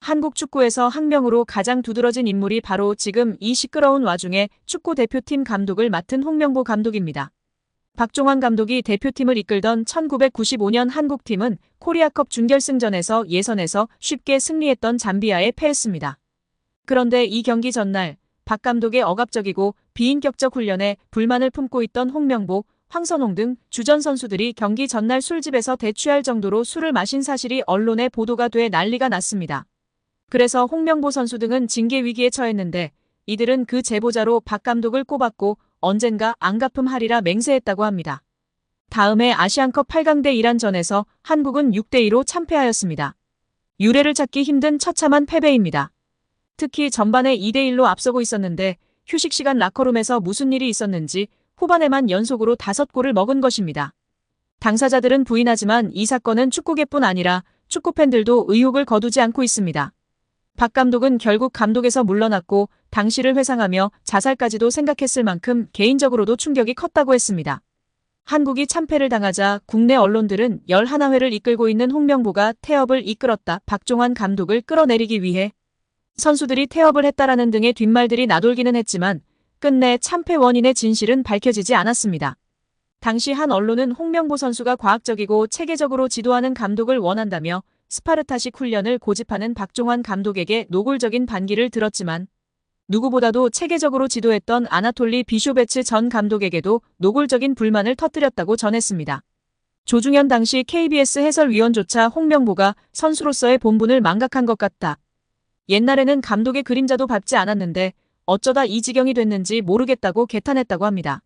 한국 축구에서 학명으로 가장 두드러진 인물이 바로 지금 이 시끄러운 와중에 축구 대표팀 감독을 맡은 홍명보 감독입니다. 박종환 감독이 대표팀을 이끌던 1995년 한국팀은 코리아컵 준결승전에서 예선에서 쉽게 승리했던 잠비아에 패했습니다. 그런데 이 경기 전날 박 감독의 억압적이고 비인격적 훈련에 불만을 품고 있던 홍명보, 황선홍 등 주전 선수들이 경기 전날 술집에서 대취할 정도로 술을 마신 사실이 언론에 보도가 돼 난리가 났습니다. 그래서 홍명보 선수 등은 징계 위기에 처했는데 이들은 그 제보자로 박 감독을 꼽았고 언젠가 안 갚음하리라 맹세했다고 합니다. 다음해 아시안컵 8강대 이란전에서 한국은 6대2로 참패하였습니다. 유례를 찾기 힘든 처참한 패배입니다. 특히 전반에 2대1로 앞서고 있었는데 휴식 시간 라커룸에서 무슨 일이 있었는지 후반에만 연속으로 5골을 먹은 것입니다. 당사자들은 부인하지만 이 사건은 축구계뿐 아니라 축구팬들도 의혹을 거두지 않고 있습니다. 박 감독은 결국 감독에서 물러났고 당시를 회상하며 자살까지도 생각했을 만큼 개인적으로도 충격이 컸다고 했습니다. 한국이 참패를 당하자 국내 언론들은 11회를 이끌고 있는 홍명보가 태업을 이끌었다. 박종환 감독을 끌어내리기 위해 선수들이 태업을 했다라는 등의 뒷말들이 나돌기는 했지만 끝내 참패 원인의 진실은 밝혀지지 않았습니다. 당시 한 언론은 홍명보 선수가 과학적이고 체계적으로 지도하는 감독을 원한다며 스파르타식 훈련을 고집하는 박종환 감독에게 노골적인 반기를 들었지만 누구보다도 체계적으로 지도했던 아나톨리 비쇼베츠 전 감독에게도 노골적인 불만을 터뜨렸다고 전했습니다. 조중현 당시 KBS 해설위원조차 홍명보가 선수로서의 본분을 망각한 것 같다. 옛날에는 감독의 그림자도 밟지 않았는데 어쩌다 이 지경이 됐는지 모르겠다고 개탄했다고 합니다.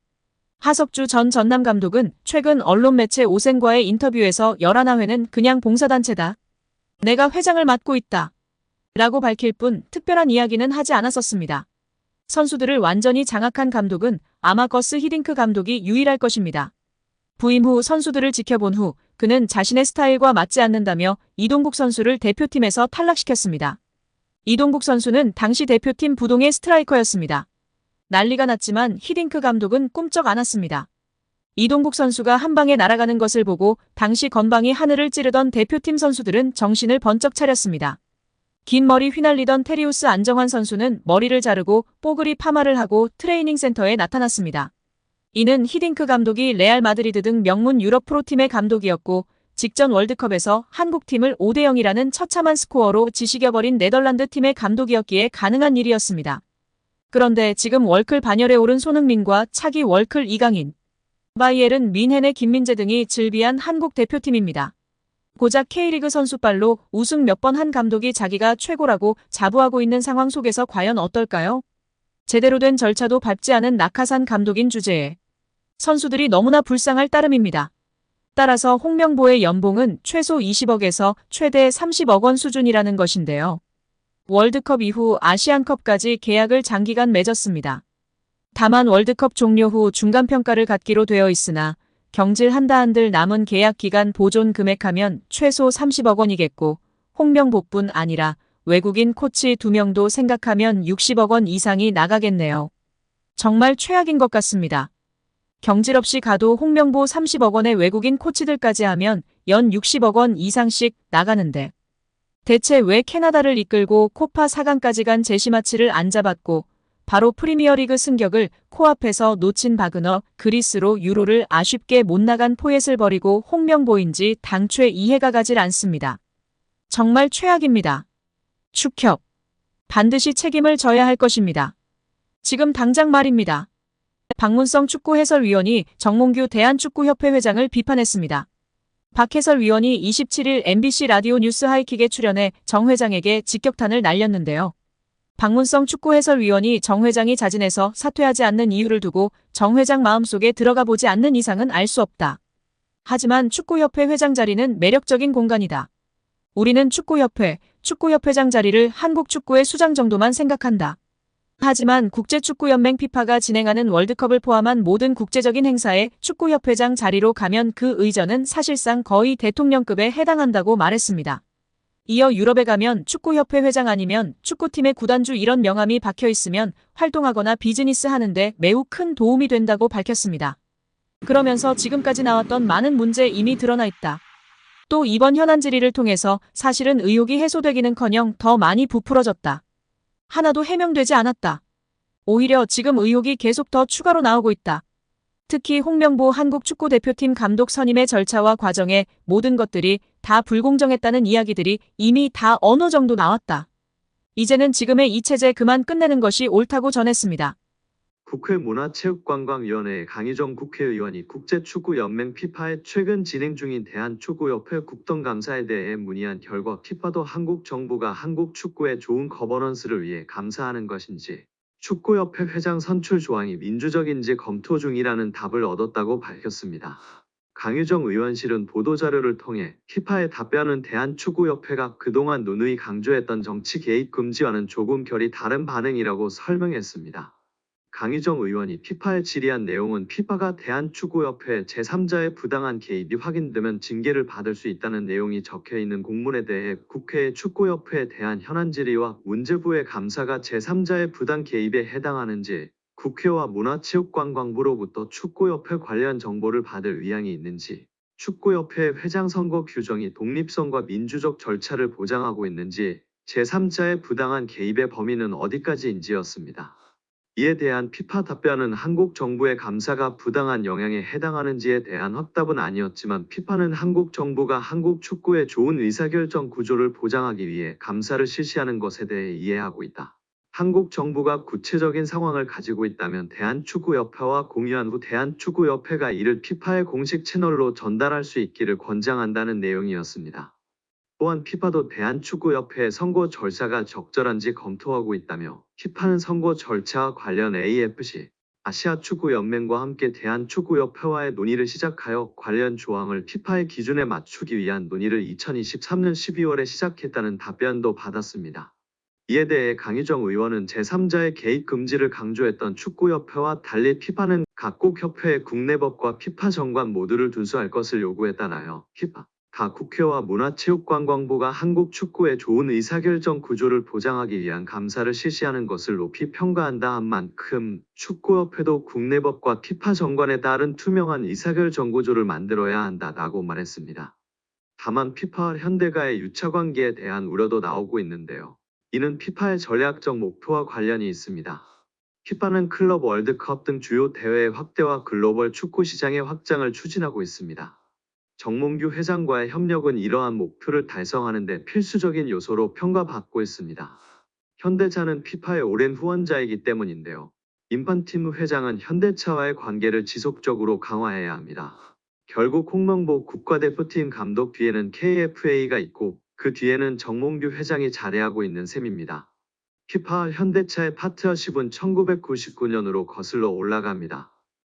하석주 전 전남 감독은 최근 언론 매체 오센과의 인터뷰에서 11회는 그냥 봉사단체다. 내가 회장을 맡고 있다. 라고 밝힐 뿐 특별한 이야기는 하지 않았었습니다. 선수들을 완전히 장악한 감독은 아마 거스 히딩크 감독이 유일할 것입니다. 부임 후 선수들을 지켜본 후 그는 자신의 스타일과 맞지 않는다며 이동국 선수를 대표팀에서 탈락시켰습니다. 이동국 선수는 당시 대표팀 부동의 스트라이커였습니다. 난리가 났지만 히딩크 감독은 꿈쩍 않았습니다. 이동국 선수가 한 방에 날아가는 것을 보고 당시 건방이 하늘을 찌르던 대표팀 선수들은 정신을 번쩍 차렸습니다. 긴 머리 휘날리던 테리우스 안정환 선수는 머리를 자르고 뽀글이 파마를 하고 트레이닝 센터에 나타났습니다. 이는 히딩크 감독이 레알 마드리드 등 명문 유럽 프로팀의 감독이었고 직전 월드컵에서 한국팀을 5대0이라는 처참한 스코어로 지식여버린 네덜란드 팀의 감독이었기에 가능한 일이었습니다. 그런데 지금 월클 반열에 오른 손흥민과 차기 월클 이강인, 바이에른 민헨의 김민재 등이 즐비한 한국 대표팀입니다. 고작 K리그 선수발로 우승 몇 번 한 감독이 자기가 최고라고 자부하고 있는 상황 속에서 과연 어떨까요? 제대로 된 절차도 밟지 않은 낙하산 감독인 주제에 선수들이 너무나 불쌍할 따름입니다. 따라서 홍명보의 연봉은 최소 20억에서 최대 30억 원 수준이라는 것인데요. 월드컵 이후 아시안컵까지 계약을 장기간 맺었습니다. 다만 월드컵 종료 후 중간평가를 갖기로 되어 있으나 경질 한들 남은 계약 기간 보존 금액하면 최소 30억 원이겠고 홍명보뿐 아니라 외국인 코치 2명도 생각하면 60억 원 이상이 나가겠네요. 정말 최악인 것 같습니다. 경질 없이 가도 홍명보 30억 원의 외국인 코치들까지 하면 연 60억 원 이상씩 나가는데 대체 왜 캐나다를 이끌고 코파 4강까지 간 제시마치를 안 잡았고 바로 프리미어리그 승격을 코앞에서 놓친 바그너 그리스로 유로를 아쉽게 못 나간 포엣을 버리고 홍명보인지 당최 이해가 가질 않습니다. 정말 최악입니다. 축협. 반드시 책임을 져야 할 것입니다. 지금 당장 말입니다. 박문성 축구 해설위원이 정몽규 대한축구협회 회장을 비판했습니다. 박 해설위원이 27일 MBC 라디오 뉴스 하이킥에 출연해 정 회장에게 직격탄을 날렸는데요. 박문성 축구 해설위원이 정 회장이 자진해서 사퇴하지 않는 이유를 두고 정 회장 마음속에 들어가 보지 않는 이상은 알 수 없다. 하지만 축구협회 회장 자리는 매력적인 공간이다. 우리는 축구협회장 자리를 한국 축구의 수장 정도만 생각한다. 하지만 국제축구연맹 피파가 진행하는 월드컵을 포함한 모든 국제적인 행사에 축구협회장 자리로 가면 그 의전은 사실상 거의 대통령급에 해당한다고 말했습니다. 이어 유럽에 가면 축구협회 회장 아니면 축구팀의 구단주 이런 명함이 박혀있으면 활동하거나 비즈니스 하는데 매우 큰 도움이 된다고 밝혔습니다. 그러면서 지금까지 나왔던 많은 문제 이미 드러나 있다. 또 이번 현안 질의를 통해서 사실은 의혹이 해소되기는커녕 더 많이 부풀어졌다. 하나도 해명되지 않았다. 오히려 지금 의혹이 계속 더 추가로 나오고 있다. 특히 홍명보 한국축구대표팀 감독 선임의 절차와 과정에 모든 것들이 다 불공정했다는 이야기들이 이미 다 어느 정도 나왔다. 이제는 지금의 이 체제 그만 끝내는 것이 옳다고 전했습니다. 국회 문화체육관광위원회 강희정 국회의원이 국제축구연맹 피파에 최근 진행 중인 대한축구협회 국정감사에 대해 문의한 결과 피파도 한국 정부가 한국 축구의 좋은 거버넌스를 위해 감사하는 것인지 축구협회 회장 선출 조항이 민주적인지 검토 중이라는 답을 얻었다고 밝혔습니다. 강유정 의원실은 보도자료를 통해 피파의 답변은 대한축구협회가 그동안 누누이 강조했던 정치 개입 금지와는 조금 결이 다른 반응이라고 설명했습니다. 강희정 의원이 피파에 질의한 내용은 피파가 대한축구협회 제3자의 부당한 개입이 확인되면 징계를 받을 수 있다는 내용이 적혀있는 공문에 대해 국회의 축구협회에 대한 현안 질의와 문제부의 감사가 제3자의 부당 개입에 해당하는지 국회와 문화체육관광부로부터 축구협회 관련 정보를 받을 의향이 있는지 축구협회 회장 선거 규정이 독립성과 민주적 절차를 보장하고 있는지 제3자의 부당한 개입의 범위는 어디까지인지였습니다. 이에 대한 피파 답변은 한국 정부의 감사가 부당한 영향에 해당하는지에 대한 확답은 아니었지만 피파는 한국 정부가 한국 축구의 좋은 의사결정 구조를 보장하기 위해 감사를 실시하는 것에 대해 이해하고 있다. 한국 정부가 구체적인 상황을 가지고 있다면 대한축구협회와 공유한 후 대한축구협회가 이를 피파의 공식 채널로 전달할 수 있기를 권장한다는 내용이었습니다. 또한 피파도 대한축구협회의 선거 절차가 적절한지 검토하고 있다며 피파는 선거 절차와 관련 AFC, 아시아축구연맹과 함께 대한축구협회와의 논의를 시작하여 관련 조항을 피파의 기준에 맞추기 위한 논의를 2023년 12월에 시작했다는 답변도 받았습니다. 이에 대해 강희정 의원은 제3자의 개입 금지를 강조했던 축구협회와 달리 피파는 각국 협회의 국내법과 피파 정관 모두를 준수할 것을 요구했다나요. 피파 각 국회와 문화체육관광부가 한국 축구의 좋은 의사결정 구조를 보장하기 위한 감사를 실시하는 것을 높이 평가한다 한 만큼 축구협회도 국내법과 피파 정관에 따른 투명한 의사결정 구조를 만들어야 한다라고 말했습니다. 다만 피파와 현대가의 유착관계에 대한 우려도 나오고 있는데요. 이는 피파의 전략적 목표와 관련이 있습니다. 피파는 클럽 월드컵 등 주요 대회의 확대와 글로벌 축구 시장의 확장을 추진하고 있습니다. 정몽규 회장과의 협력은 이러한 목표를 달성하는 데 필수적인 요소로 평가받고 있습니다. 현대차는 피파의 오랜 후원자이기 때문인데요. 인판티노 회장은 현대차와의 관계를 지속적으로 강화해야 합니다. 결국 홍명보 국가대표팀 감독 뒤에는 KFA가 있고 그 뒤에는 정몽규 회장이 자리하고 있는 셈입니다. 피파와 현대차의 파트너십은 1999년으로 거슬러 올라갑니다.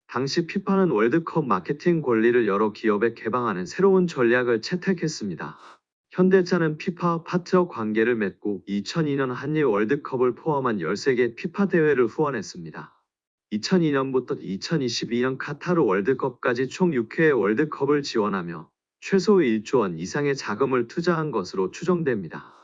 당시 피파는 월드컵 마케팅 권리를 여러 기업에 개방하는 새로운 전략을 채택했습니다. 현대차는 피파와 파트너 관계를 맺고 2002년 한일 월드컵을 포함한 13개 피파 대회를 후원했습니다. 2002년부터 2022년 카타르 월드컵까지 총 6회의 월드컵을 지원하며 최소 1조 원 이상의 자금을 투자한 것으로 추정됩니다.